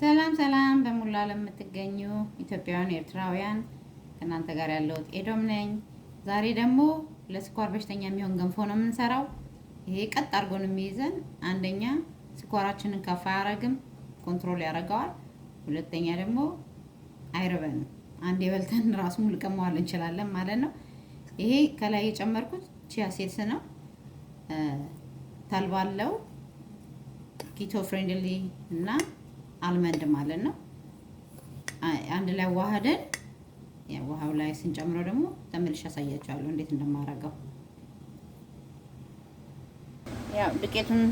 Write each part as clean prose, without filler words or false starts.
ሰላም ሰላም በሙሉ ዓለም የምትገኙ ኢትዮጵያውያን ኤርትራውያን ከእናንተ ጋር ያለሁት ኤዶም ነኝ። ዛሬ ደግሞ ለስኳር በሽተኛ የሚሆን ገንፎ ነው የምንሰራው። ይሄ ቀጥ አድርጎ ነው የሚይዘን። አንደኛ ስኳራችንን ከፍ አያረግም፣ ኮንትሮል ያደርገዋል። ሁለተኛ ደግሞ አይርበንም። አንዴ በልተን ራሱ ሙልቀን መዋል እንችላለን ማለት ነው። ይሄ ከላይ የጨመርኩት ቺያ ሲድስ ነው። ተልባ አለው፣ ኪቶ ፍሬንድሊ እና አልመንድ ማለት ነው። አንድ ላይ ዋሃደን ውሃው ላይ ስንጨምረው ደግሞ ተመልሼ አሳያችኋለሁ እንዴት እንደማደርገው። ያው ዱቄቱን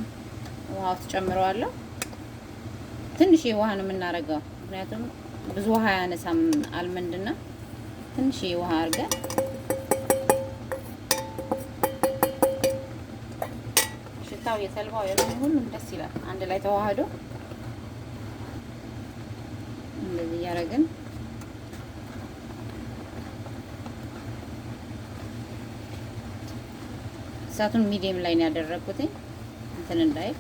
ውሃ ውስጥ ጨምረዋለሁ። ትንሽ ውሃ ነው የምናደርገው፣ ምክንያቱም ብዙ ውሃ ያነሳም አልመንድና ትንሽ ውሃ አድርገን ሽታው የተልባው ሁሉም ደስ ይላል። አንድ ላይ ተዋህዶ እንደዚህ ያረጋን እሳቱን ሚዲየም ላይ ነው ያደረኩት እንትን እንዳይ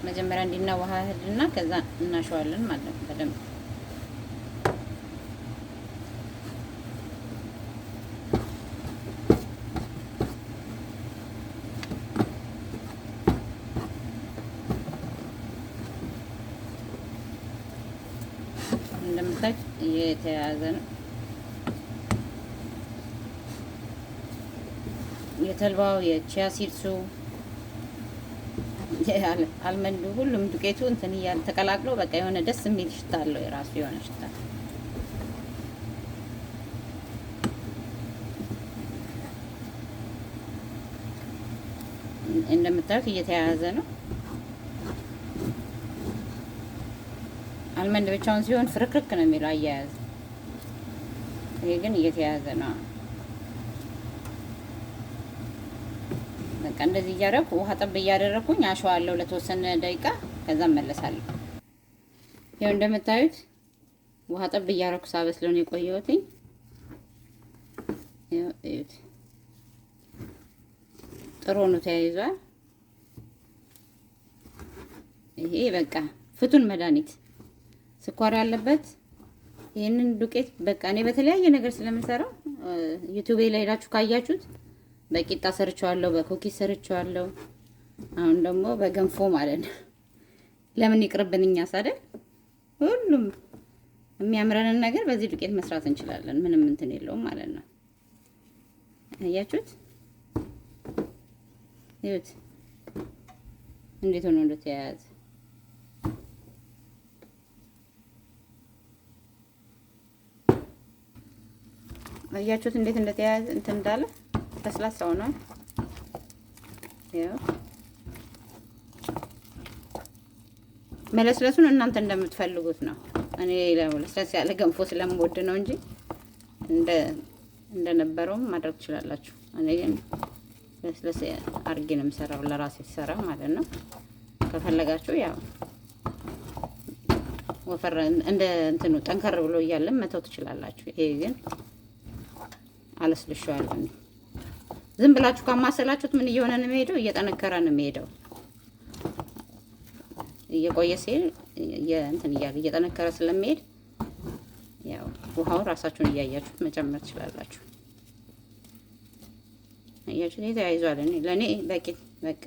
መጀመሪያ እንዲናዋሃድና ከዛ እናሸዋለን ማለት ነው በደንብ። እንደምታዩት የተያዘ ነው። የተልባው የቺያ ሲድሱ አልመንዱ ሁሉም ዱቄቱ እንትን እያለ ተቀላቅሎ በቃ የሆነ ደስ የሚል ሽታ አለው፣ የራሱ የሆነ ሽታ። እንደምታዩት እየተያያዘ ነው። አልመንድ ብቻውን ሲሆን ፍርክርክ ነው የሚለው አያያዝ። ይሄ ግን እየተያያዘ ነው። በቃ እንደዚህ እያደረኩ ውሃ ጠብ እያደረኩኝ አሸዋለሁ ለተወሰነ ደቂቃ፣ ከዛ መለሳለሁ። ይሄው እንደምታዩት ውሃ ጠብ እያደረኩ ሳበስለው ነው የቆየሁት። ይሄው እዩት፣ ጥሩ ነው ተያይዟል። ይሄ በቃ ፍቱን መድኃኒት ስኳር ያለበት ይሄንን ዱቄት በቃ እኔ በተለያየ ነገር ስለምሰራው ዩቲዩብ ላይ ሄዳችሁ ካያችሁት በቂጣ ሰርቻለሁ፣ በኩኪስ ሰርቻለሁ። አሁን ደግሞ በገንፎ ማለት ነው። ለምን ይቅርብን እኛስ አይደል? ሁሉም የሚያምረንን ነገር በዚህ ዱቄት መስራት እንችላለን። ምንም እንትን የለውም ማለት ነው። አያችሁት? ይሁት እንዴት ሆኖ እንደተያያዘ አያችሁት? እንዴት እንደተያያዘ እንትን እንዳለ ለስላሳው ነው። ያው መለስለሱን እናንተ እንደምትፈልጉት ነው። እኔ ለስለስ ያለ ገንፎ ስለምወድ ነው እንጂ እንደነበረውም ማድረግ ትችላላችሁ። እኔ ግን ለስለስ አድርጌ ነው የምሰራው ለራሴ ሰራ ማለት ነው። ከፈለጋችሁ ያው ወፈር እንደ እንትኑ ጠንከር ብሎ እያለም መተው ትችላላችሁ። ይሄ ግን አለስልሻለሁ። ዝም ብላችሁ ካማሰላችሁት ምን እየሆነ ነው የሚሄደው? እየጠነከረ ነው የሚሄደው። እየቆየ ሲል እንትን እየጠነከረ ስለሚሄድ ያው ውሃውን ራሳችሁን እያያችሁት መጨመር ትችላላችሁ። አያችሁት? ተያይዟል። ለኔ በቂ በቃ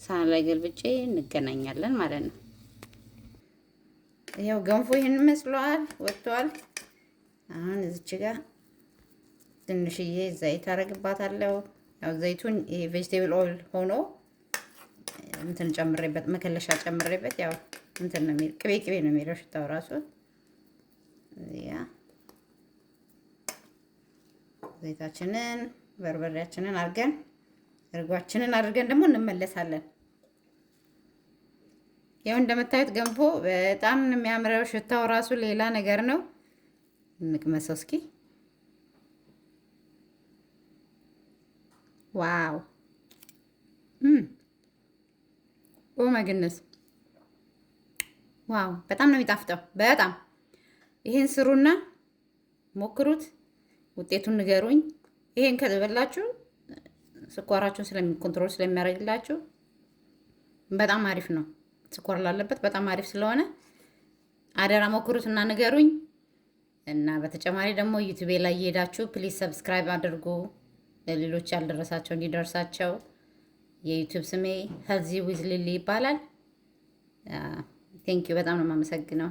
ሳህን ላይ ገልብጬ እንገናኛለን ማለት ነው። ያው ገንፎ ይሄን መስሏል፣ ወጥቷል። አሁን እዚች ጋር ትንሽዬ ዘይት አረግባታለሁ። ያው ዘይቱን ይሄ ቬጂቴብል ኦይል ሆኖ እንትን ጨምሬበት መከለሻ ጨምሬበት ያው እንትን ነው የሚል ቅቤ ነው የሚለው ሽታው ራሱ። ያ ዘይታችንን በርበሬያችንን አድርገን እርጓችንን አድርገን ደግሞ እንመለሳለን። ያው እንደምታዩት ገንፎ በጣም ነው የሚያምረው። ሽታው ራሱ ሌላ ነገር ነው። እንቅመሰው እስኪ። ዋው ኦ ማይ ጉድነስ ዋው! በጣም ነው የሚጣፍጠው። በጣም ይሄን ስሩና ሞክሩት፣ ውጤቱን ንገሩኝ። ይሄን ከበላችሁ ስኳራችሁን ኮንትሮል ስለሚያደርግላችሁ በጣም አሪፍ ነው። ስኳር ላለበት በጣም አሪፍ ስለሆነ አደራ ሞክሩት እና ንገሩኝ። እና በተጨማሪ ደግሞ ዩቲዩብ ላይ እየሄዳችሁ ፕሊዝ ሰብስክራይብ አድርጉ፣ ለሌሎች ያልደረሳቸው እንዲደርሳቸው። የዩቲዩብ ስሜ ሄልዚ ዊዝ ሊሊ ይባላል። ቴንኪዩ በጣም ነው የማመሰግነው።